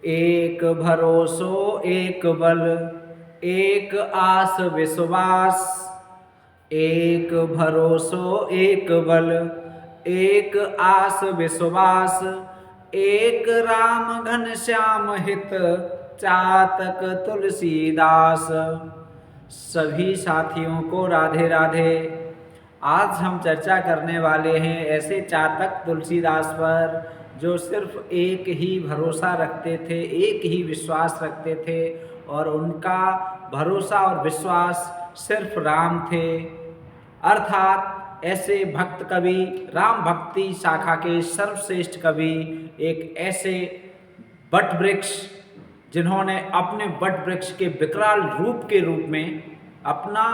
एक भरोसो एक बल, एक आस विश्वास। एक भरोसो एक बल, एक आस विश्वास। एक राम घनश्याम हित, चातक तुलसीदास। सभी साथियों को राधे राधे। आज हम चर्चा करने वाले हैं ऐसे चातक तुलसीदास पर जो सिर्फ एक ही भरोसा रखते थे, एक ही विश्वास रखते थे और उनका भरोसा और विश्वास सिर्फ राम थे। अर्थात ऐसे भक्त कवि, राम भक्ति शाखा के सर्वश्रेष्ठ कवि, एक ऐसे वट वृक्ष जिन्होंने अपने वट वृक्ष के विकराल रूप में अपना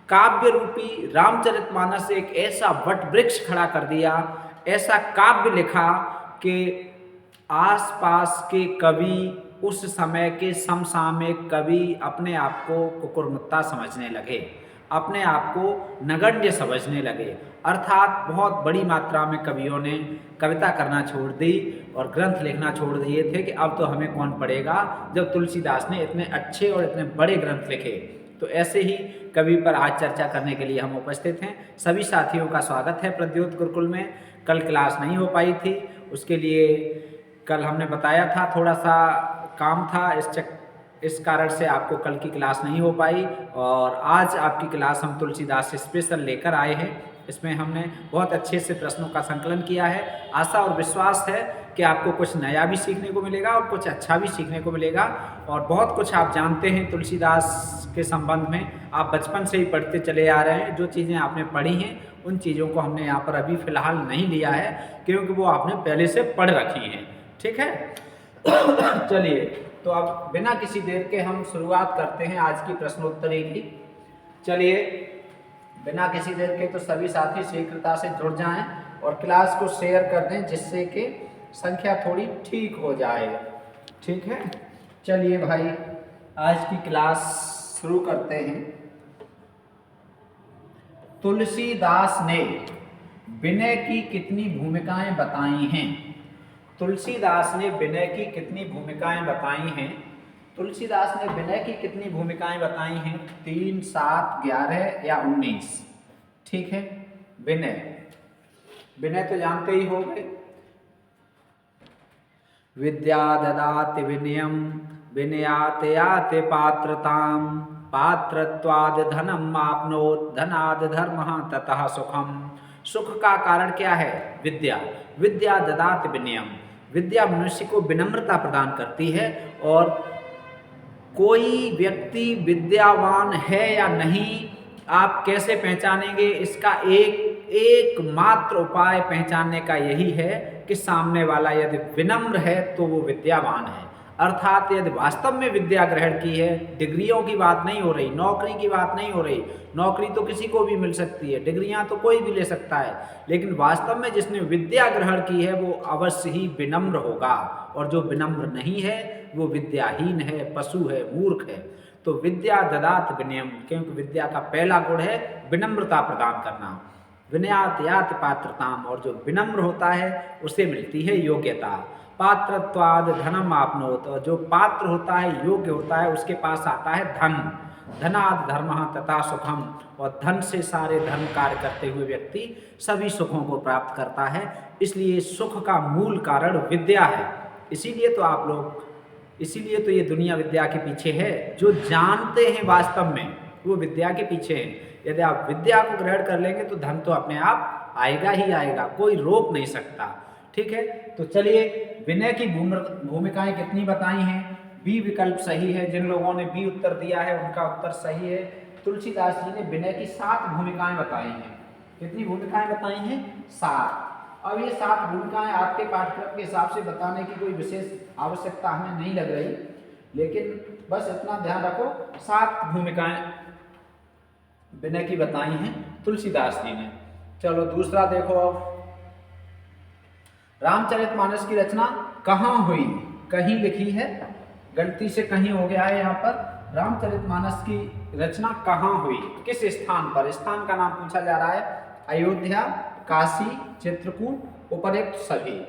काव्य रूपी रामचरितमानस एक ऐसा वट वृक्ष खड़ा कर दिया, ऐसा काव्य लिखा कि आसपास के कवि, उस समय के समसामयिक कवि अपने आप को कुकुरमुत्ता समझने लगे, अपने आप को नगण्य समझने लगे। अर्थात बहुत बड़ी मात्रा में कवियों ने कविता करना छोड़ दी और ग्रंथ लिखना छोड़ दिए थे कि अब तो हमें कौन पढ़ेगा, जब तुलसीदास ने इतने अच्छे और इतने बड़े ग्रंथ लिखे। तो ऐसे ही कवि पर आज चर्चा करने के लिए हम उपस्थित हैं। सभी साथियों का स्वागत है प्रद्योत गुरुकुल में। कल क्लास नहीं हो पाई थी, उसके लिए कल हमने बताया था थोड़ा सा काम था, इस कारण से आपको कल की क्लास नहीं हो पाई और आज आपकी क्लास हम तुलसीदास स्पेशल लेकर आए हैं। इसमें हमने बहुत अच्छे से प्रश्नों का संकलन किया है। आशा और विश्वास है कि आपको कुछ नया भी सीखने को मिलेगा और कुछ अच्छा भी सीखने को मिलेगा। और बहुत कुछ आप जानते हैं तुलसीदास के संबंध में, आप बचपन से ही पढ़ते चले आ रहे हैं। जो चीज़ें आपने पढ़ी हैं उन चीज़ों को हमने यहाँ पर अभी फ़िलहाल नहीं लिया है क्योंकि वो आपने पहले से पढ़ रखी हैं। ठीक है, चलिए तो अब बिना किसी देर के हम शुरुआत करते हैं आज की प्रश्नोत्तरी की। चलिए बिना किसी देर के तो सभी साथी शीघ्रता से जुड़ जाएं और क्लास को शेयर कर दें जिससे कि संख्या थोड़ी ठीक हो जाए। ठीक है, चलिए भाई आज की क्लास शुरू करते हैं। तुलसीदास ने विनय की कितनी भूमिकाएं बताई हैं? तुलसीदास ने विनय की कितनी भूमिकाएं बताई हैं? तुलसीदास ने विनय की कितनी भूमिकाएं बताई हैं? 3, 7, 11 या 19? ठीक है, विनय तो जानते ही होंगे। विद्या ददाति विनयम, विनयात याति पात्रताम, पात्रत्वाद धनम आपनोत, धनाद धर्मः ततः सुखम। सुख का कारण क्या है? विद्या। विद्या ददाति विनयम, विद्या मनुष्य को विनम्रता प्रदान करती है। और कोई व्यक्ति विद्यावान है या नहीं आप कैसे पहचानेंगे? इसका एकमात्र उपाय पहचानने का यही है कि सामने वाला यदि विनम्र है तो वो विद्यावान है। अर्थात यदि वास्तव में विद्या ग्रहण की है, डिग्रियों की बात नहीं हो रही, नौकरी की बात नहीं हो रही, नौकरी तो किसी को भी मिल सकती है, डिग्रियां तो कोई भी ले सकता है, लेकिन वास्तव में जिसने विद्या ग्रहण की है वो अवश्य ही विनम्र होगा। और जो विनम्र नहीं है वो विद्याहीन है, पशु है, मूर्ख है। तो विद्या ददात विनयम, क्योंकि विद्या का पहला गुण है विनम्रता प्रदान करना। विनयात याति पात्रताम, और जो विनम्र होता है उसे मिलती है योग्यता। पात्रत्वाद धनम आपनोत, और जो पात्र होता है, योग्य होता है, उसके पास आता है धन। धनाद धर्मः तथा सुखम, और धन से सारे धर्म कार्य करते हुए व्यक्ति सभी सुखों को प्राप्त करता है। इसलिए सुख का मूल कारण विद्या है। इसीलिए तो ये दुनिया विद्या के पीछे है। जो जानते हैं वास्तव में वो विद्या के पीछे है। यदि आप विद्या को ग्रहण कर लेंगे तो धन तो अपने आप आएगा ही आएगा, कोई रोक नहीं सकता। ठीक है, तो चलिए विनय की भूमिकाएं कितनी बताई हैं? बी विकल्प सही है। जिन लोगों ने बी उत्तर दिया है उनका उत्तर सही है। तुलसीदास जी ने विनय की 7 भूमिकाएं बताई हैं। कितनी भूमिकाएं बताई हैं? 7। अब ये 7 भूमिकाएं आपके पाठ्यक्रम के हिसाब से बताने की कोई विशेष आवश्यकता हमें नहीं लग रही, लेकिन बस इतना ध्यान रखो 7 भूमिकाएं विनय की बताई हैं तुलसीदास जी ने। चलो दूसरा देखो, अब रामचरितमानस की रचना कहाँ हुई? कहीं लिखी है, गलती से कहीं हो गया है यहाँ पर। रामचरितमानस की रचना कहाँ हुई, किस स्थान पर? स्थान का नाम पूछा जा रहा है। अयोध्या, काशी, चित्रकूट, उपरोक्त सभी।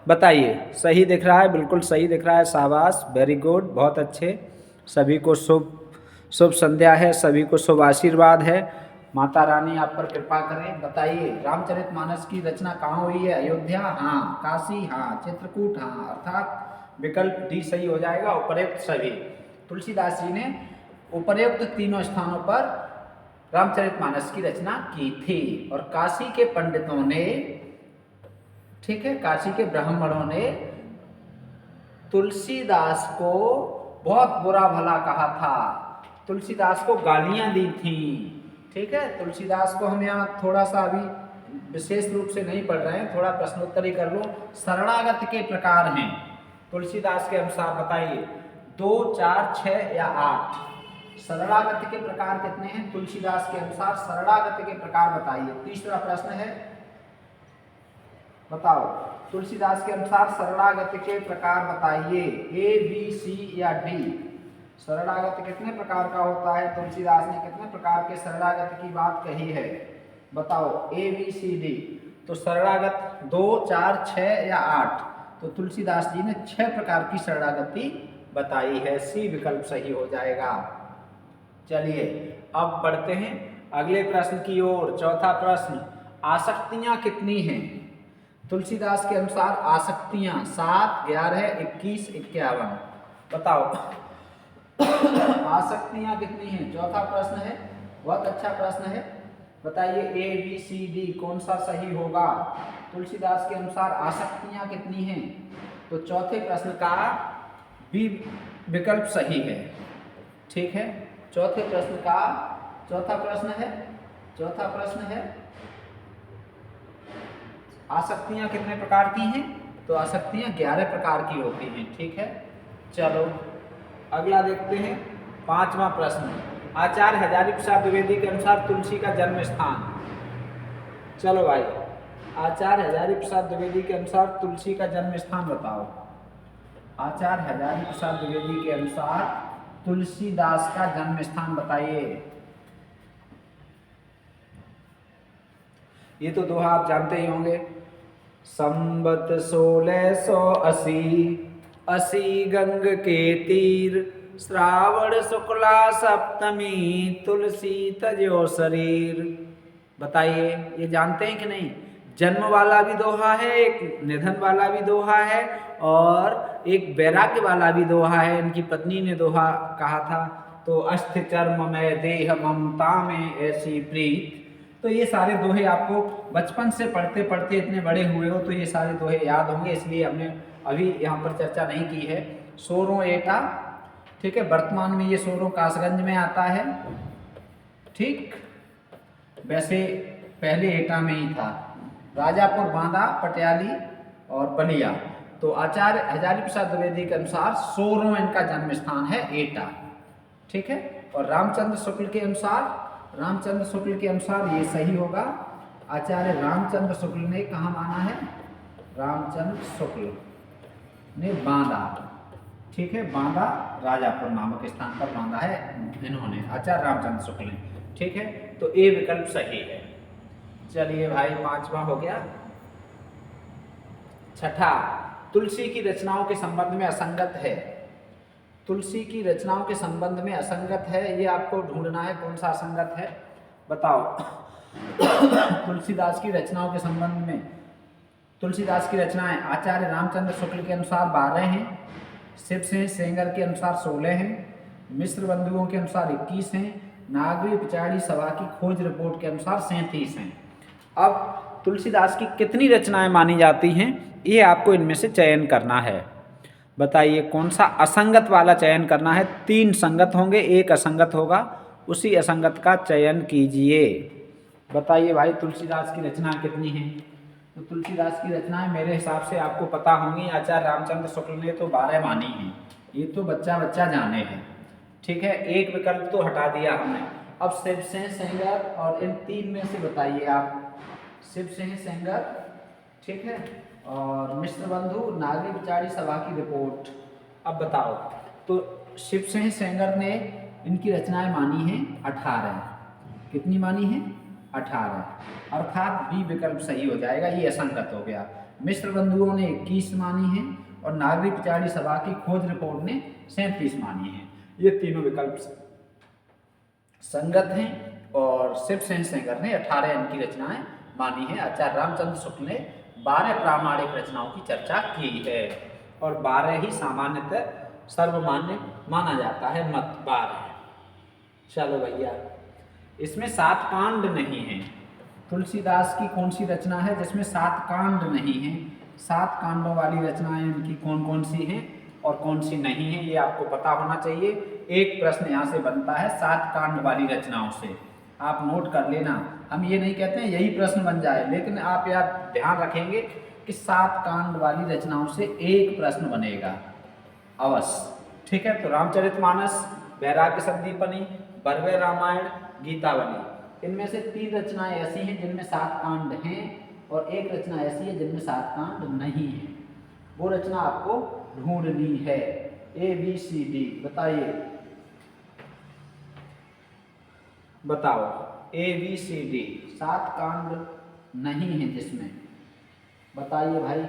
बताइए, सही दिख रहा है? बिल्कुल सही दिख रहा है, शाबाश, वेरी गुड, बहुत अच्छे। सभी को शुभ शुभ संध्या है, सभी को शुभ आशीर्वाद है। माता रानी आप पर कृपा करें। बताइए, रामचरितमानस की रचना कहाँ हुई है? अयोध्या, हाँ। काशी, हाँ। चित्रकूट, हाँ। अर्थात विकल्प डी सही हो जाएगा, उपर्युक्त सभी। तुलसीदास जी ने उपर्युक्त तीनों स्थानों पर रामचरितमानस की रचना की थी। और काशी के पंडितों ने, ठीक है, काशी के ब्राह्मणों ने तुलसीदास को बहुत बुरा भला कहा था, तुलसीदास को गालियां दी थी। ठीक है, तुलसीदास को हम यहाँ थोड़ा सा अभी विशेष रूप से नहीं पढ़ रहे हैं, थोड़ा प्रश्नोत्तरी कर लो। शरणागत के प्रकार हैं तुलसीदास के अनुसार, बताइए 2, 4, 6 या 8। शरणागत के प्रकार कितने हैं तुलसीदास के अनुसार? शरणागत के प्रकार बताइए। तीसरा प्रश्न है, बताओ तुलसीदास के अनुसार शरणागत के प्रकार बताइए, ए, बी, सी या डी। शरणागत कितने प्रकार का होता है? तुलसीदास ने कितने प्रकार के शरणागत की बात कही है? बताओ, ए, बी, सी, डी। तो शरणागत 2, 4, 6 या 8। तो तुलसीदास जी ने 6 प्रकार की शरणागति बताई है, सी विकल्प सही हो जाएगा। चलिए अब बढ़ते हैं अगले प्रश्न की ओर। चौथा प्रश्न, आसक्तियां कितनी हैं? तुलसीदास के अनुसार आसक्तियां 7, 11, 21, 51। बताओ आसक्तियां कितनी हैं? चौथा प्रश्न है, बहुत अच्छा प्रश्न है। बताइए ए, बी, सी, डी कौन सा सही होगा? तुलसीदास के अनुसार आसक्तियां कितनी हैं? तो चौथे प्रश्न का बी विकल्प सही है। ठीक है, चौथे प्रश्न का, चौथा प्रश्न है आसक्तियां कितने प्रकार की हैं? तो आसक्तियां 11 प्रकार की होती हैं। ठीक है, चलो अगला देखते हैं। पांचवा प्रश्न, आचार्य हजारी प्रसाद द्विवेदी के अनुसार तुलसी का जन्म स्थान। चलो भाई, आचार्य हजारी प्रसाद द्विवेदी के अनुसार तुलसी का जन्म स्थान बताओ। आचार्य हजारी प्रसाद द्विवेदी के अनुसार तुलसीदास का जन्म स्थान बताइए। ये तो दोहा आप जानते ही होंगे, संबत 1680 असी गंग के तीर, श्रावण शुक्ला सप्तमी, तुलसी तजो शरीर। बताइए, ये जानते हैं कि नहीं? जन्म वाला भी दोहा है, एक निधन वाला भी दोहा है, और एक वैराग्य वाला भी दोहा है। इनकी पत्नी ने दोहा कहा था, तो अस्थि चर्म में देह ममता में ऐसी प्रीत। तो ये सारे दोहे आपको बचपन से पढ़ते पढ़ते इतने बड़े हुए हो तो ये सारे दोहे याद होंगे, इसलिए हमने अभी यहाँ पर चर्चा नहीं की है। सोरों एटा, ठीक है, वर्तमान में ये सोरों कासगंज में आता है। ठीक, वैसे पहले एटा में ही था। राजापुर, बांदा, पटियाली और बलिया। तो आचार्य हजारी प्रसाद द्विवेदी के अनुसार सोरों इनका जन्म स्थान है, एटा। ठीक है, और रामचंद्र शुक्ल के अनुसार ये सही होगा। आचार्य रामचंद्र शुक्ल ने कहाँ माना है? रामचंद्र शुक्ल ने बांदा। ठीक है, बांदा राजापुर नामक स्थान पर बांधा है इन्होंने, आचार्य रामचंद्र शुक्ल ने। ठीक है, तो ए विकल्प सही है। चलिए भाई, पांचवा हो गया। छठा, तुलसी की रचनाओं के संबंध में असंगत है। तुलसी की रचनाओं के संबंध में असंगत है, ये आपको ढूंढना है कौन सा असंगत है। बताओ तुलसीदास की रचनाओं के संबंध में, तुलसीदास की रचनाएं आचार्य रामचंद्र शुक्ल के अनुसार 12 हैं, शिव सिंह सेंगर के अनुसार 16 हैं, मिश्र बंधुओं के अनुसार 21 हैं, नागरी पिचाड़ी सभा की खोज रिपोर्ट के अनुसार 37 हैं। अब तुलसीदास की कितनी रचनाएं मानी जाती हैं, ये आपको इनमें से चयन करना है। बताइए कौन सा असंगत वाला चयन करना है। 3 संगत होंगे, 1 असंगत होगा, उसी असंगत का चयन कीजिए। बताइए भाई, तुलसीदास की रचना कितनी हैं? तो तुलसीदास की रचनाएं मेरे हिसाब से आपको पता होंगी। आचार्य रामचंद्र शुक्ल ने तो 12 मानी हैं, ये तो बच्चा बच्चा जाने हैं। ठीक है, एक विकल्प तो हटा दिया हमने। अब शिव सिंह सेंगर और इन 3 में से बताइए आप। शिव सिंह सेंगर, ठीक है, और मिश्र बंधु, नागरी पिचाड़ी सभा की रिपोर्ट। अब बताओ, तो शिव सिंह सेंगर ने इनकी रचनाएं मानी हैं 18। कितनी मानी हैं? 18, अर्थात बी विकल्प सही हो जाएगा, ये असंगत हो गया। मिश्र बंधुओं ने 21 मानी है और नागरिक पिछाड़ी सभा की खोज रिपोर्ट ने 37 मानी है। ये तीनों विकल्प संगत हैं और शिवसेन सेंगर ने 18 इनकी रचनाएं मानी है। आचार्य रामचंद्र शुक्ल ने 12 प्रामाणिक रचनाओं की चर्चा की है और 12 ही सामान्यतः सर्वमान्य माना जाता है, मत 12 है। चलो भैया, इसमें 7 कांड नहीं है। तुलसीदास की कौन सी रचना है जिसमें 7 कांड नहीं है? 7 कांडों वाली रचनाएं उनकी कौन कौन सी हैं और कौन सी नहीं है, ये आपको पता होना चाहिए। एक प्रश्न यहाँ से बनता है 7 कांड वाली रचनाओं से, आप नोट कर लेना। हम ये नहीं कहते हैं यही प्रश्न बन जाए, लेकिन आप यार ध्यान रखेंगे कि 7 कांड वाली रचनाओं से एक प्रश्न बनेगा अवश्य। ठीक है, तो रामचरितमानस, वैराग्य संदीपनी, बरवे रामायण, गीतावली, इनमें से 3 रचनाएं ऐसी हैं जिनमें 7 कांड हैं और एक रचना ऐसी है जिनमें 7 कांड नहीं है। वो रचना आपको ढूंढनी है। ABCD बताइए, बताओ। ABCD 7 कांड नहीं है जिसमें, बताइए भाई,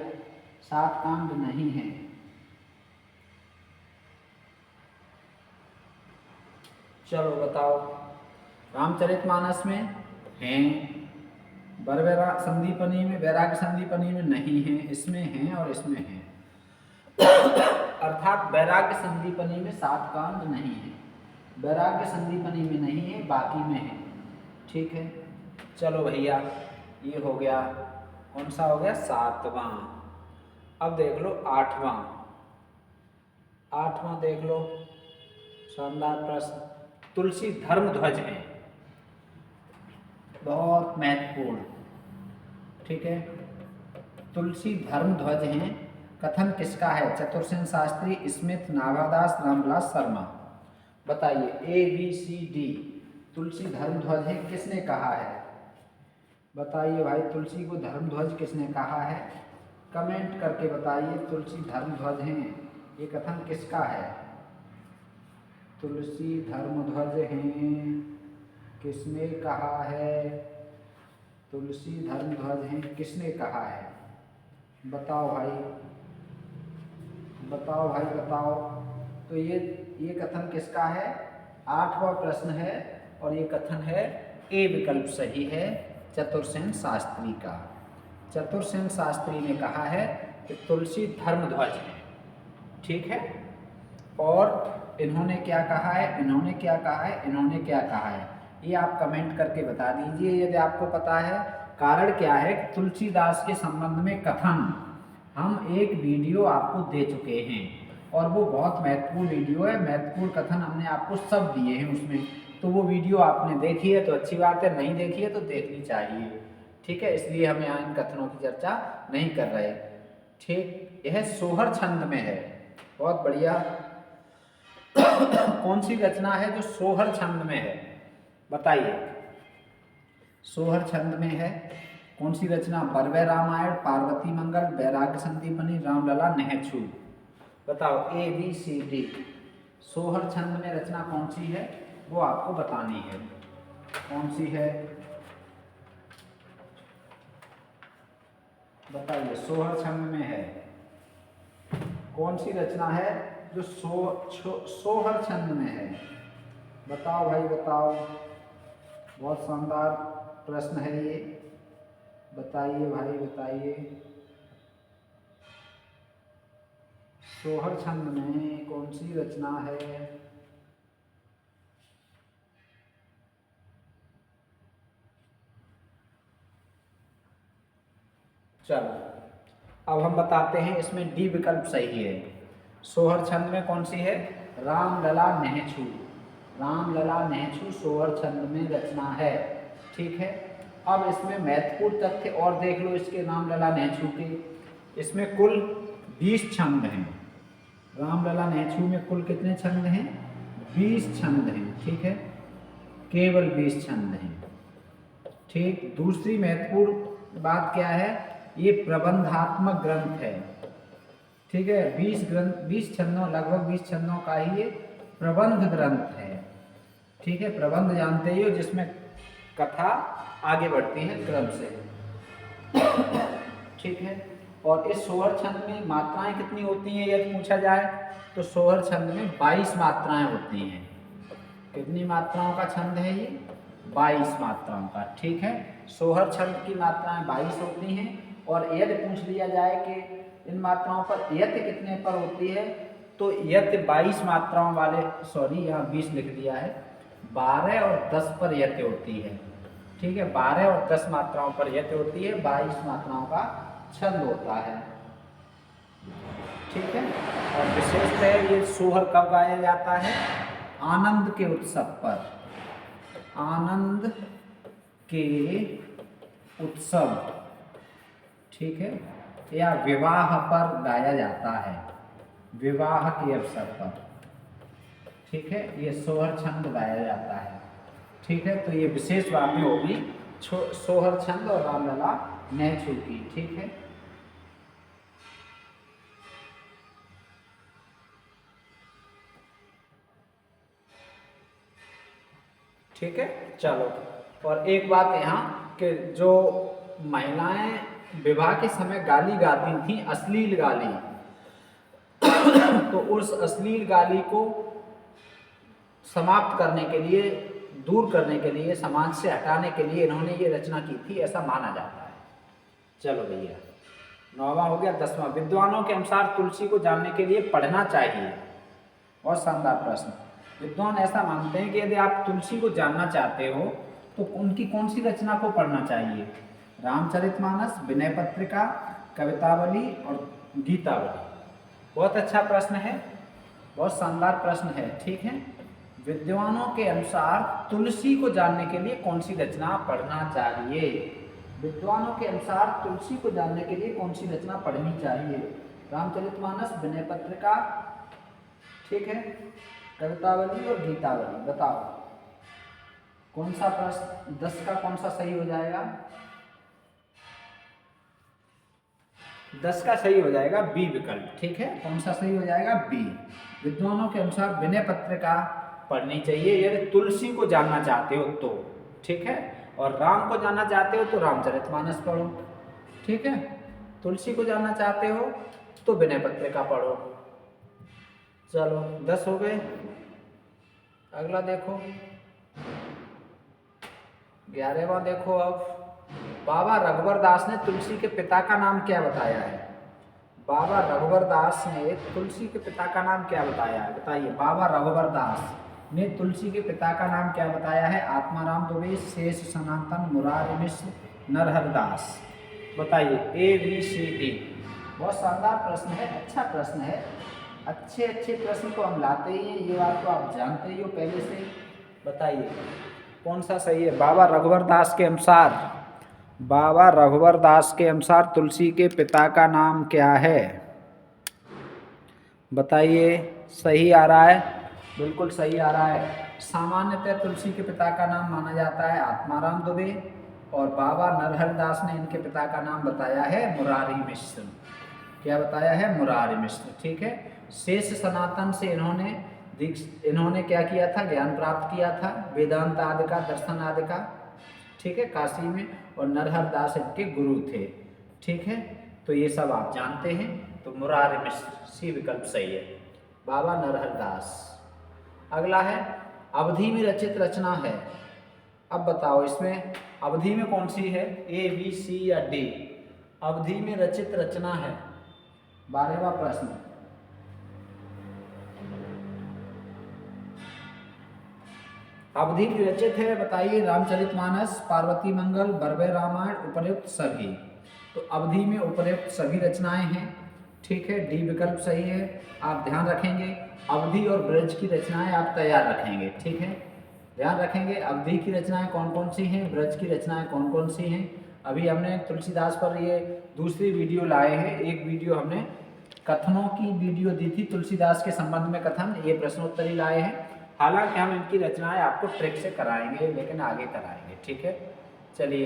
7 कांड नहीं है। चलो बताओ। रामचरितमानस में हैं, बरवेरा संदीपनी में, वैराग्य संदीपनी में नहीं है, इसमें हैं और इसमें हैं। अर्थात वैराग्य संदीपनी में 7 कांड नहीं है, वैराग्य संदीपनी में नहीं है, बाकी में है। ठीक है, चलो भैया, ये हो गया, कौन सा हो गया? 7वां। अब देख लो 8वां। 8वां देख लो, शानदार प्रश्न। तुलसी धर्म ध्वज है, बहुत महत्वपूर्ण। ठीक है, तुलसी धर्म ध्वज हैं, कथन किसका है? चतुरसेन शास्त्री, स्मिथ, नाभादास, रामविलास शर्मा। बताइए ABCD, तुलसी धर्म ध्वज है, किसने कहा है? बताइए भाई, तुलसी को धर्म ध्वज किसने कहा है? कमेंट करके बताइए, तुलसी धर्म ध्वज हैं, ये कथन किसका है? तुलसी धर्म ध्वज हैं, किसने कहा है? तुलसी धर्म ध्वज हैं, किसने कहा है? बताओ भाई, बताओ भाई, बताओ। तो ये कथन किसका है? 8वां प्रश्न है और ये कथन है, A विकल्प सही है, चतुरसेन शास्त्री का। चतुरसेन शास्त्री ने कहा है कि तुलसी धर्म ध्वज है। ठीक है, और इन्होंने क्या कहा है? इन्होंने क्या कहा है? इन्होंने क्या कहा है? ये आप कमेंट करके बता दीजिए यदि आपको पता है। कारण क्या है कि तुलसीदास के संबंध में कथन हम एक वीडियो आपको दे चुके हैं और वो बहुत महत्वपूर्ण वीडियो है, महत्वपूर्ण कथन हमने आपको सब दिए हैं उसमें। तो वो वीडियो आपने देखी है तो अच्छी बात है, नहीं देखी है तो देखनी चाहिए। ठीक है, इसलिए हम यहाँ इन कथनों की चर्चा नहीं कर रहे। ठीक, यह सोहर छंद में है, बहुत बढ़िया। कौन सी रचना है जो सोहर छंद में है? बताइए, सोहर छंद में है कौन सी रचना? बरवे रामायण, पार्वती मंगल, वैराग्य संदीपनी, रामलला, नहछू। बताओ ABCD, सोहर छंद में रचना कौन सी है वो आपको बतानी है। कौन सी है बताइए, सोहर छंद में है कौन सी रचना है जो सोहर छंद में है? बताओ भाई, बताओ, बहुत शानदार प्रश्न है ये, बताइए भाई, बताइए। सोहर छंद में कौन सी रचना है? चलो अब हम बताते हैं, इसमें D विकल्प सही है। सोहर छंद में कौन सी है? रामलला नहछू। रामलला नहछू सोहर छंद में रचना है। ठीक है, अब इसमें महत्वपूर्ण तथ्य और देख लो इसके रामलला नहछू के। इसमें कुल 20 छंद हैं। रामलला नहछू में कुल कितने छंद हैं? 20 छंद हैं। ठीक है, केवल 20 छंद हैं। ठीक, दूसरी महत्वपूर्ण बात क्या है? ये प्रबंधात्मक ग्रंथ है। ठीक है, 20 छंदों, लगभग 20 छंदों का ही ये प्रबंध ग्रंथ है। ठीक है, प्रबंध जानते ही हो, जिसमें कथा आगे बढ़ती है क्रम से। ठीक है, और इस सोहर छंद में मात्राएं कितनी होती हैं यदि पूछा जाए तो सोहर छंद में 22 मात्राएं होती हैं। कितनी मात्राओं का छंद है ये? 22 मात्राओं का। ठीक है, सोहर छंद की मात्राएं 22 होती हैं। और यदि पूछ लिया जाए कि इन मात्राओं पर यति कितने पर होती है तो यति 22 मात्राओं वाले, सॉरी यहाँ 20 लिख दिया है, 12 और 10 पर यति होती है। ठीक है, 12 और 10 मात्राओं पर यति होती है, 22 मात्राओं का छंद होता है। ठीक है, और विशेषतः ये सोहर कब गाया जाता है? आनंद के उत्सव पर, आनंद के उत्सव, ठीक है, या विवाह पर गाया जाता है, विवाह के अवसर पर। ठीक है, ये सोहर छंद गाया जाता है। ठीक है, तो ये विशेष बातें होगी सोहर छंद और रामलला नेछू की। ठीक है, ठीक है, चलो। और एक बात यहाँ कि जो महिलाएं विवाह के समय गाली गाती थी, अश्लील गाली, तो उस अश्लील गाली को समाप्त करने के लिए, दूर करने के लिए, समाज से हटाने के लिए इन्होंने ये रचना की थी, ऐसा माना जाता है। चलो भैया, 9वां हो गया। 10वां, विद्वानों के अनुसार तुलसी को जानने के लिए पढ़ना चाहिए। और शानदार प्रश्न। विद्वान ऐसा मानते हैं कि यदि आप तुलसी को जानना चाहते हो तो उनकी कौन सी रचना को पढ़ना चाहिए? रामचरितमानस, विनय पत्रिका, कवितावली और गीतावली। बहुत अच्छा प्रश्न है, बहुत शानदार प्रश्न है। ठीक है, विद्वानों के अनुसार तुलसी को जानने के लिए कौन सी रचना पढ़ना चाहिए? विद्वानों के अनुसार तुलसी को जानने के लिए कौन सी रचना पढ़नी चाहिए? रामचरितमानस, विनय पत्रिका, ठीक है, कवितावली और गीतावली। बताओ कौन सा प्रश्न 10 का कौन सा सही हो जाएगा? 10 का सही हो जाएगा बी विकल्प। ठीक है, कौन सा सही हो जाएगा? बी। विद्वानों के अनुसार विनय पत्रिका पढ़नी चाहिए यदि तुलसी को जानना चाहते हो तो। ठीक है, और राम को जानना चाहते हो तो रामचरितमानस पढ़ो। ठीक है, तुलसी को जानना चाहते हो तो विनय पत्रिका पढ़ो। चलो 10 हो गए। अगला देखो, 11वां देखो। अब बाबा रघुवर दास ने तुलसी के पिता का नाम क्या बताया है? बाबा रघुवर दास ने तुलसी के पिता का नाम क्या बताया है? बताइए, बाबा रघुवर दास ने तुलसी के पिता का नाम क्या बताया है? आत्माराम दुबे, शेष सनातन, मुरारी मिश्र, नरहर दास। बताइए, ABCD। बहुत शानदार प्रश्न है, अच्छा प्रश्न है। अच्छे अच्छे प्रश्न को हम लाते ही हैं, ये बात तो आप जानते ही हो पहले से। बताइए कौन सा सही है? बाबा रघुवर दास के अनुसार, बाबा रघुवर दास के अनुसार तुलसी के पिता का नाम क्या है? बताइए, सही आ रहा है? बिल्कुल सही आ रहा है। सामान्यतः तुलसी के पिता का नाम माना जाता है आत्माराम दुबे, और बाबा नरहर दास ने इनके पिता का नाम बताया है मुरारी मिश्र। क्या बताया है? मुरारी मिश्र। ठीक है, शेष सनातन से इन्होंने क्या किया था? ज्ञान प्राप्त किया था, वेदांत आदि का, दर्शन आदि का। ठीक है, काशी में। और नरहर दास इनके गुरु थे। ठीक है, तो ये सब आप जानते हैं। तो मुरारी मिश्र, सी विकल्प सही है, बाबा नरहर दास। अगला है, अवधि में रचित रचना है। अब बताओ इसमें अवधि में कौन सी है? A, B, C या D? अवधि में रचित रचना है। 12वां प्रश्न, अवधि में रचित है। बताइए, रामचरितमानस, पार्वती मंगल, बरवे रामायण, उपर्युक्त सभी। तो अवधि में उपर्युक्त सभी रचनाएं हैं। ठीक है, डी विकल्प सही है। आप ध्यान रखेंगे, अवधि और ब्रज की रचनाएं आप तैयार रखेंगे। ठीक है, ध्यान रखेंगे अवधि की रचनाएं कौन कौन सी हैं, ब्रज की रचनाएं कौन कौन सी हैं। अभी हमने तुलसीदास पर ये दूसरी वीडियो लाए हैं। एक वीडियो हमने कथनों की वीडियो दी थी, तुलसीदास के संबंध में कथन, ये प्रश्नोत्तरी लाए हैं। हालांकि हम इनकी रचनाएं आपको ट्रिक से कराएंगे, लेकिन आगे कराएंगे। ठीक है, चलिए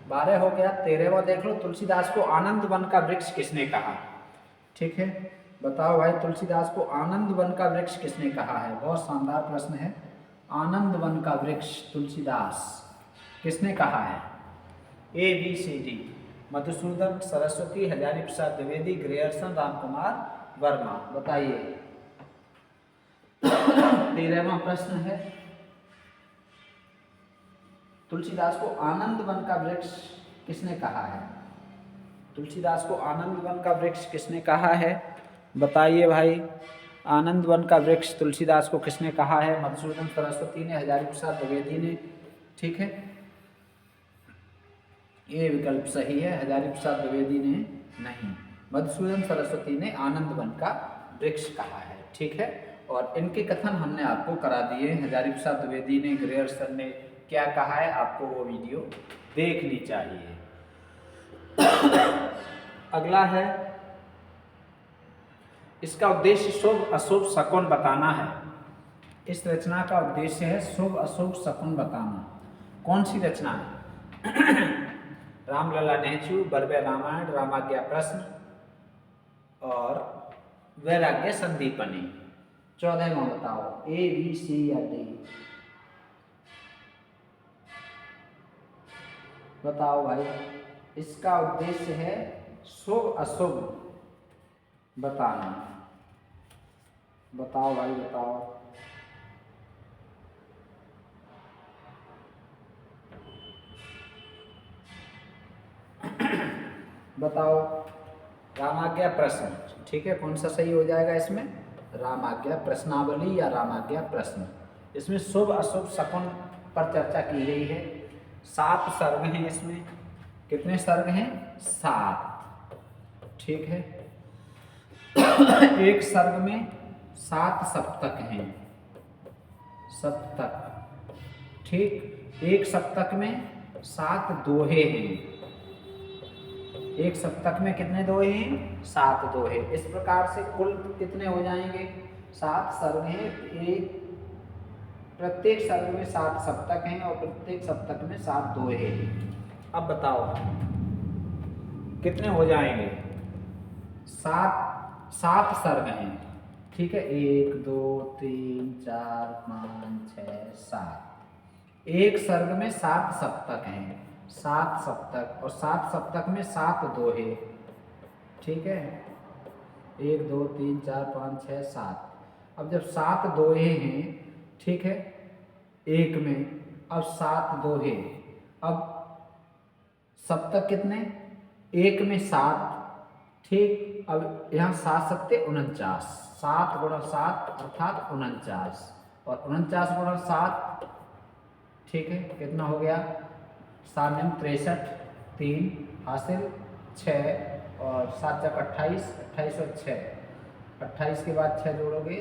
12 हो गया। 13वां देख लो, तुलसीदास को आनंद वन का वृक्ष किसने कहा? ठीक है, बताओ भाई, तुलसीदास को आनंद वन का वृक्ष किसने कहा है? बहुत शानदार प्रश्न है। आनंद वन का वृक्ष तुलसीदास किसने कहा है? A, B, C, D। Madhusudan Saraswati, Hazari Prasad Dwivedi, ग्रेयर्सन, Ramkumar Verma. बताइए 13वां प्रश्न है, तुलसीदास को आनंद वन का वृक्ष किसने कहा है? तुलसीदास को आनंद वन का वृक्ष किसने कहा है? बताइए भाई, आनंद वन का वृक्ष तुलसीदास को किसने कहा है? मधुसूदन सरस्वती ने, हजारी प्रसाद द्विवेदी ने। ठीक है, ये विकल्प सही है, हजारी प्रसाद द्विवेदी ने नहीं, मधुसूदन सरस्वती ने आनंद वन का वृक्ष कहा है। ठीक है, और इनके कथन हमने आपको करा दिए, हजारी प्रसाद द्विवेदी ने, ग्रेयर्सन ने क्या कहा है, आपको वो वीडियो देखनी चाहिए। अगला है, इसका उद्देश्य शुभ अशुभ शकुन बताना है। इस रचना का उद्देश्य है शुभ अशुभ शकुन बताना। कौन सी रचना है? रामलला नेचू, बरबे रामायण, रामाज्ञा प्रश्न और वैराग्य संदीपनी। 14वां बताओ, ए बी सी या डी? बताओ भाई, इसका उद्देश्य है शुभ अशुभ बताना। बताओ भाई, बताओ। बताओ, रामाज्ञा प्रश्न। ठीक है, कौन सा सही हो जाएगा इसमें? रामाज्ञा प्रश्नावली या रामाज्ञा प्रश्न। इसमें शुभ अशुभ शकुन पर चर्चा की गई है। 7 सर्ग हैं इसमें। कितने सर्ग हैं? 7। ठीक है, एक सर्ग में 7 सप्तक हैं। सप्तक। ठीक, एक सप्तक में 7 दोहे हैं। एक सप्तक में कितने दोहे हैं? 7 दोहे। इस प्रकार से कुल कितने हो जाएंगे? 7 सर्ग हैं। प्रत्येक सर्ग में 7 सप्तक हैं और प्रत्येक सप्तक में 7 दोहे हैं। अब बताओ कितने हो जाएंगे? 7 सर्ग हैं। ठीक है, 1 2 3 4 5 6 7। एक सर्ग में 7 सप्तक हैं। 7 सप्तक, और 7 सप्तक में 7 दोहे। ठीक है, 1 2 3 4 5 6 7। अब जब 7 दोहे हैं, ठीक है, एक में, अब 7 दोहे, अब सप्तक कितने? एक में 7। ठीक, अब यहाँ 7 सत्ते 49, 7 गुणा 7 अर्थात 49, और 49 गुणा 7, ठीक है, कितना हो गया? 7 9 63, 3 हासिल 6, और 7 चक 28, 28 और 6, 28 के बाद 6 जोड़ोगे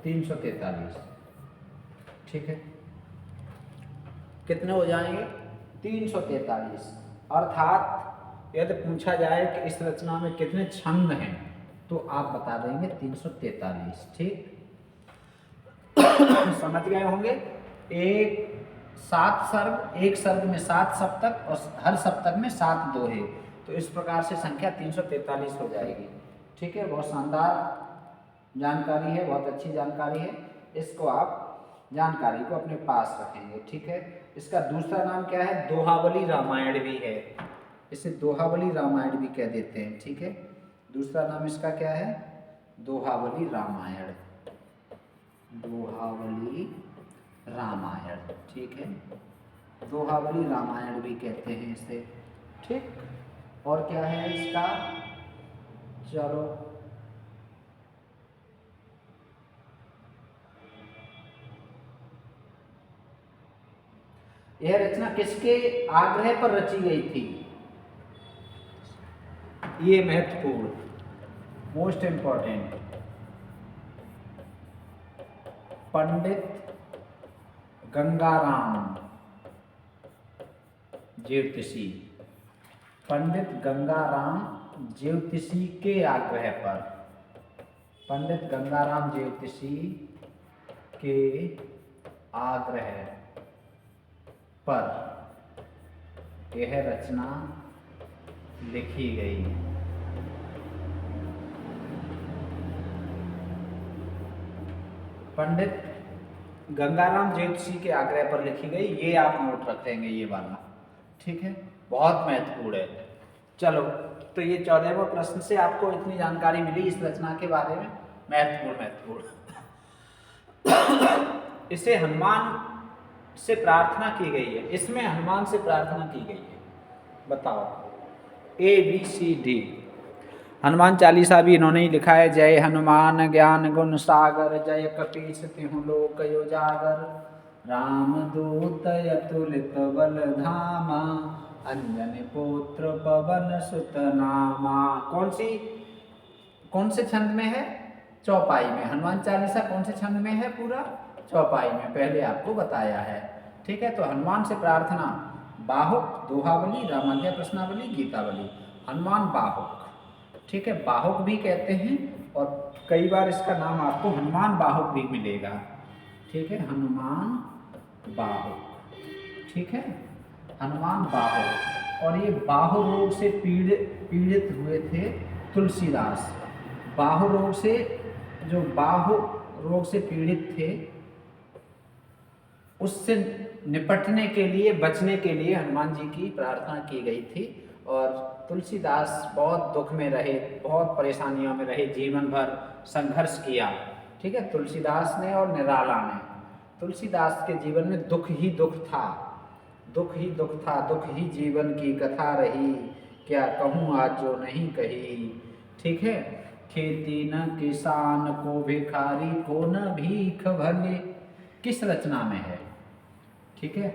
343। ठीक है, कितने हो जाएंगे? 343। अर्थात यदि पूछा जाए कि इस रचना में कितने छंद हैं, तो आप बता देंगे 343। ठीक, समझ गए होंगे। 7 सर्ग, एक सर्ग में 7 सप्तक और हर सप्तक में 7 दोहे, तो इस प्रकार से संख्या 343 हो जाएगी। ठीक है, बहुत शानदार जानकारी है, बहुत अच्छी जानकारी है। इसको आप जानकारी को अपने पास रखेंगे। ठीक है, इसका दूसरा नाम क्या है? दोहावली रामायण भी है। इसे दोहावली रामायण भी कह देते हैं। ठीक है, दूसरा नाम इसका क्या है? दोहावली रामायण। दोहावली रामायण। ठीक है, दोहावली रामायण भी कहते हैं इसे। ठीक, और क्या है इसका? चलो, यह रचना किसके आग्रह पर रची गई थी? ये महत्वपूर्ण, मोस्ट इंपॉर्टेंट। पंडित गंगाराम ज्योतिषी। पंडित गंगाराम ज्योतिषी के आग्रह पर। पंडित गंगाराम ज्योतिषी के आग्रह पर यह रचना लिखी गई। पंडित गंगाराम ज्योतिषी के आग्रह पर लिखी गई, ये आप नोट रख देंगे ये वाला, ठीक है, बहुत महत्वपूर्ण है। चलो, तो ये 14वें प्रश्न से आपको इतनी जानकारी मिली इस रचना के बारे में, महत्वपूर्ण। इसे हनुमान से प्रार्थना की गई है, इसमें हनुमान से प्रार्थना की गई है, बताओ ABCD। हनुमान चालीसा भी इन्होंने ही लिखा है, जय हनुमान ज्ञान गुण सागर, जय कपीस तिहुँ लोक उजागर, राम दूत अतुलित बल धामा, अंजनी पुत्र पवन सुत नामा। कौन से छंद में है? चौपाई में। हनुमान चालीसा कौन से छंद में है? पूरा चौपाई में, पहले आपको बताया है, ठीक है। तो हनुमान से प्रार्थना, बाहुक, दोहावली, रामाज्ञा प्रश्नावली, गीतावली। हनुमान बाहुक, ठीक है, बाहुक भी कहते हैं और कई बार इसका नाम आपको हनुमान बाहुक भी मिलेगा, ठीक है, हनुमान बाहुक, ठीक है, हनुमान बाहुक। और ये बाहु रोग से पीड़ित हुए थे तुलसीदास। बाहु रोग से, जो बाहु रोग से पीड़ित थे, उससे निपटने के लिए, बचने के लिए हनुमान जी की प्रार्थना की गई थी। और तुलसीदास बहुत दुख में रहे, बहुत परेशानियों में रहे, जीवन भर संघर्ष किया, ठीक है, तुलसीदास ने और निराला ने। तुलसीदास के जीवन में दुख ही दुख था, दुख ही दुख था, दुख ही जीवन की कथा रही, क्या कहूँ आज जो नहीं कही, ठीक है। खेती न किसान को, भिखारी को न भीख भले, किस रचना में है, ठीक है,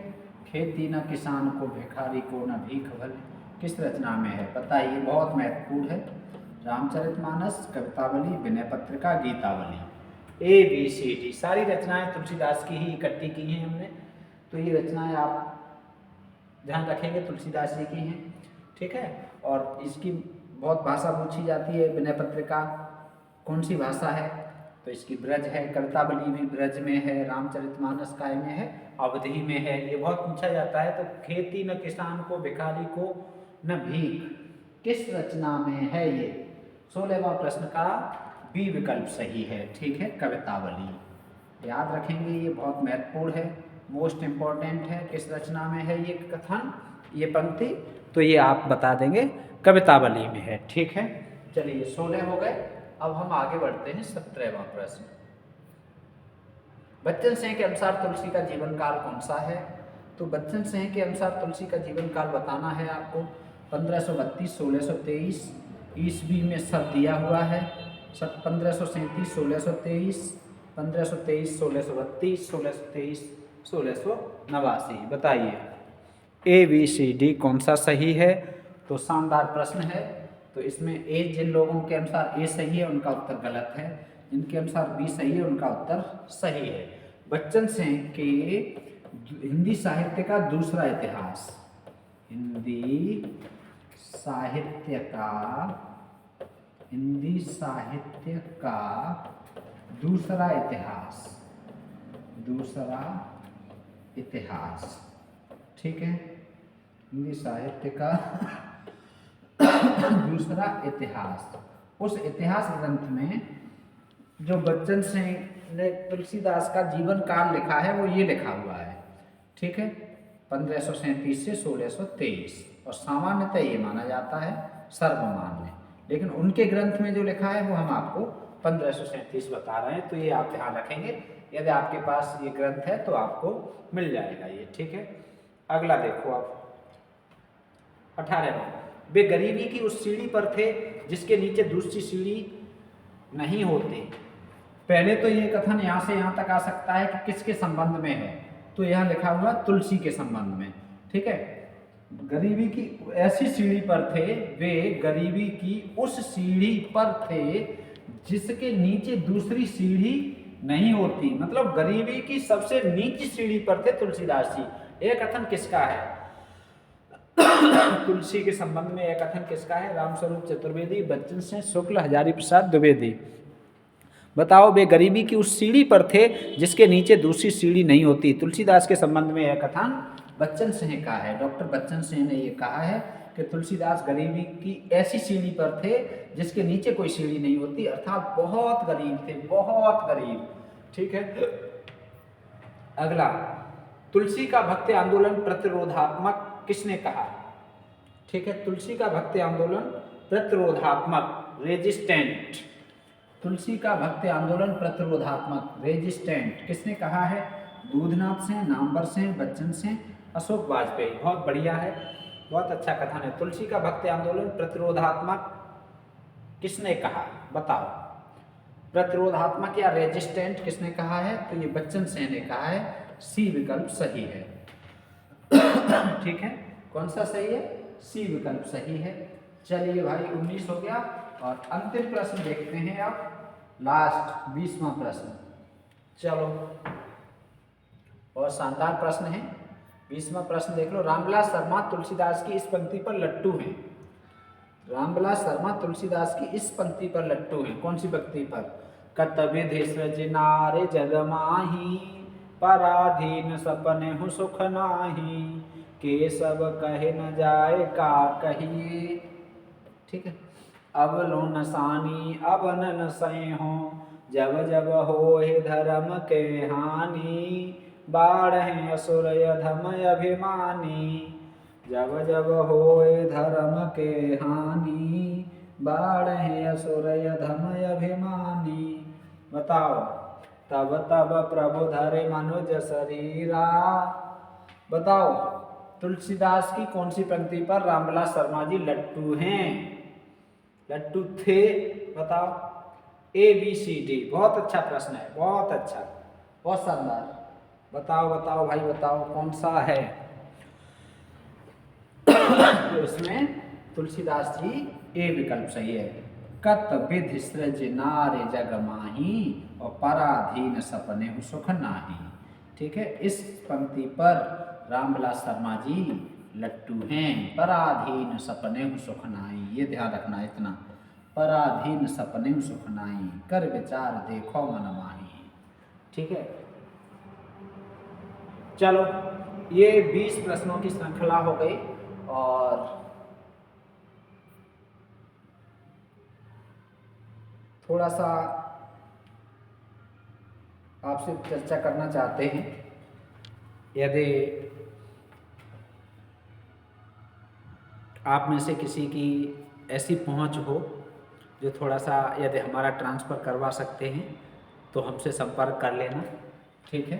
खेती न किसान को, भिखारी को न भीख भले, किस रचना में है बताइए, बहुत महत्वपूर्ण है। रामचरितमानस, कवितावली, विनय पत्रिका, गीतावली। ABCD सारी रचनाएं तुलसीदास की ही इकट्ठी की हैं हमने, तो ये रचनाएं आप ध्यान रखेंगे तुलसीदास जी की हैं, ठीक है। और इसकी बहुत भाषा पूछी जाती है। विनय पत्रिका कौन सी भाषा है? तो इसकी ब्रज है। कवितावली भी ब्रज में है। रामचरितमानस काय में है? अवधि में है। ये बहुत पूछा जाता है। तो खेती न किसान को, भिखारी को न भीख, किस रचना में है ये? 16वां प्रश्न का बी विकल्प सही है, ठीक है, कवितावली। याद रखेंगे, ये बहुत महत्वपूर्ण है, मोस्ट इम्पॉर्टेंट है। किस रचना में है ये कथन, ये पंक्ति? तो ये आप बता देंगे कवितावली में है, ठीक है। चलिए 16 हो गए। अब हम आगे बढ़ते हैं 17वां प्रश्न। बच्चन सिंह के अनुसार तुलसी का जीवन काल कौन सा है? तो बच्चन सिंह के अनुसार तुलसी का जीवन काल बताना है आपको। 1532 1623 ईस्वी में सब दिया हुआ है। 1537 1623 1523 1632 1623 1689। बताइए ABCD कौन सा सही है? तो शानदार प्रश्न है। तो इसमें ए, जिन लोगों के अनुसार ए सही है उनका उत्तर गलत है, जिनके अनुसार बी सही है उनका उत्तर सही है। बच्चन सिंह के हिंदी साहित्य का दूसरा इतिहास, हिंदी साहित्य का दूसरा इतिहास, ठीक है, हिंदी साहित्य का दूसरा इतिहास। उस इतिहास ग्रंथ में जो बच्चन सिंह ने तुलसीदास का जीवन काल लिखा है वो ये लिखा हुआ है, ठीक है, 1537 से 1623। और सामान्यतः ये माना जाता है सर्वमान्य, लेकिन उनके ग्रंथ में जो लिखा है वो हम आपको 1537 बता रहे हैं। तो ये आप ध्यान रखेंगे, यदि आपके पास ये ग्रंथ है तो आपको मिल जाएगा ये, ठीक है। अगला देखो आप 18वां। वे गरीबी की उस सीढ़ी पर थे जिसके नीचे दूसरी सीढ़ी नहीं होती। पहले तो ये कथन यहाँ से यहाँ तक आ सकता है कि किसके संबंध में है, तो यहाँ लिखा हुआ तुलसी के संबंध में, ठीक है। गरीबी की ऐसी सीढ़ी पर थे, वे गरीबी की उस सीढ़ी पर थे जिसके नीचे दूसरी सीढ़ी नहीं होती। मतलब गरीबी की सबसे नीची सीढ़ी पर थे तुलसीदास जी। यह कथन किसका है? तुलसी के संबंध में यह कथन किसका है? रामस्वरूप चतुर्वेदी, बच्चन सिंह शुक्ल, हजारी प्रसाद द्विवेदी। बताओ, वे गरीबी की उस सीढ़ी पर थे जिसके नीचे दूसरी सीढ़ी नहीं होती। तुलसीदास के संबंध में यह कथन बच्चन सिंह का है। डॉक्टर बच्चन सिंह ने यह कहा है कि तुलसीदास गरीबी की ऐसी सीढ़ी पर थे जिसके नीचे कोई सीढ़ी नहीं होती, अर्थात बहुत गरीब थे, बहुत गरीब। ठीक है। अगला, तुलसी का भक्ति आंदोलन प्रतिरोधात्मक किसने कहा? ठीक है, तुलसी का भक्ति आंदोलन प्रतिरोधात्मक, रेजिस्टेंट। तुलसी का भक्ति आंदोलन प्रतिरोधात्मक, रेजिस्टेंट किसने कहा है? दूधनाथ सेन, नामवर सेन, बच्चन सेन, अशोक वाजपेयी। बहुत बढ़िया है, बहुत अच्छा कथन है। तुलसी का भक्ति आंदोलन प्रतिरोधात्मक किसने कहा? बताओ। प्रतिरोधात्मक या रेजिस्टेंट किसने कहा है? तो ये बच्चन सेन ने कहा है। सी विकल्प सही है। ठीक है, कौन सा सही है? सी विकल्प सही है। चलिए भाई, 19 हो गया और अंतिम प्रश्न देखते हैं अब, लास्ट 20वां प्रश्न। चलो, और शानदार प्रश्न है। 20वां प्रश्न देख लो। रामविलास शर्मा तुलसीदास की इस पंक्ति पर लट्टू हैं। रामविलास शर्मा तुलसीदास की इस पंक्ति पर लट्टू हैं। कौन सी पंक्ति पर? कत विधि सृजनारे जग माही, पराधीन सपने हूँ सुख नाही, के सब कहे न जाए का कहिए। ठीक है। अब लो नसानी अब न सही हो, जब जब हो धर्म के हानि, बाढ़ असुर अधम अभिमानी, जब जब होए धर्म के हानि, बाढ़ असुर अधम अभिमानी। बताओ। तब तब प्रभु धरे मनुज शरीरा। बताओ, तुलसीदास की कौन सी पंक्ति पर रामविलास शर्मा जी लट्टू हैं? लट्टू थे, बताओ। A B C D. बहुत अच्छा प्रश्न है, बहुत अच्छा, बहुत शानदार। बताओ बताओ भाई, बताओ कौन सा है? तो इसमें तुलसीदास जी ए विकल्प सही है। कत विधि सृजनारे जग माही, और पराधीन सपने सुख नाही। ठीक है, इस पंक्ति पर रामविलास शर्मा जी लट्टू हैं। पराधीन सपने सुख नाही, ये ध्यान रखना इतना। पराधीन सपने सुख नाही, कर विचार देखो मन माही। ठीक है, चलो, ये 20 प्रश्नों की श्रृंखला हो गई और थोड़ा सा आपसे चर्चा करना चाहते हैं। यदि आप में से किसी की ऐसी पहुंच हो जो थोड़ा सा यदि हमारा ट्रांसफ़र करवा सकते हैं तो हमसे संपर्क कर लेना। ठीक है,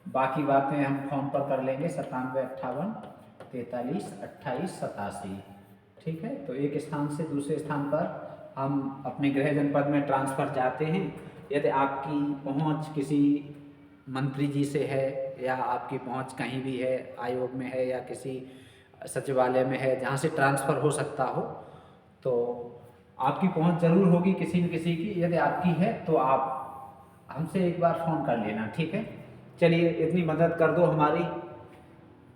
बाकी बातें हम फ़ोन पर कर लेंगे। 9758 43 28 87। ठीक है, तो एक स्थान से दूसरे स्थान पर हम अपने गृह जनपद में ट्रांसफ़र चाहते हैं। यदि आपकी पहुंच किसी मंत्री जी से है या आपकी पहुंच कहीं भी है, आयोग में है या किसी सचिवालय में है जहां से ट्रांसफ़र हो सकता हो, तो आपकी पहुंच ज़रूर होगी किसी न किसी की। यदि आपकी है तो आप हमसे एक बार फ़ोन कर लेना। ठीक है, चलिए, इतनी मदद कर दो हमारी,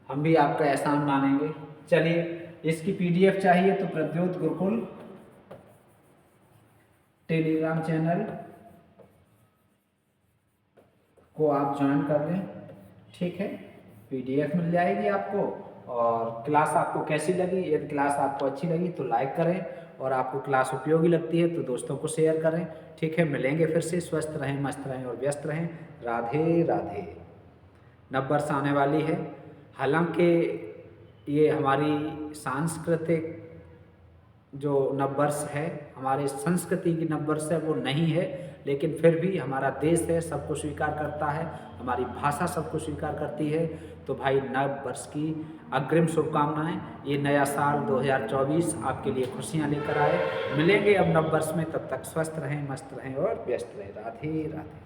हम भी आपका एहसान मानेंगे। चलिए, इसकी PDF चाहिए तो प्रद्योत गुरुकुल टेलीग्राम चैनल को आप ज्वाइन कर लें। ठीक है, PDF मिल जाएगी आपको। और क्लास आपको कैसी लगी? यदि क्लास आपको अच्छी लगी तो लाइक करें, और आपको क्लास उपयोगी लगती है तो दोस्तों को शेयर करें। ठीक है, मिलेंगे फिर से। स्वस्थ रहें, मस्त रहें और व्यस्त रहें। राधे राधे। नववर्ष आने वाली है, हालांकि ये हमारी सांस्कृतिक जो नववर्ष है, हमारे संस्कृति की नववर्ष है, वो नहीं है, लेकिन फिर भी हमारा देश है, सबको स्वीकार करता है, हमारी भाषा सबको स्वीकार करती है। तो भाई, नव वर्ष की अग्रिम शुभकामनाएं। ये नया साल 2024 आपके लिए खुशियां लेकर आए। मिलेंगे अब नव वर्ष में, तब तक स्वस्थ रहें, मस्त रहें और व्यस्त रहें। राधे राधे।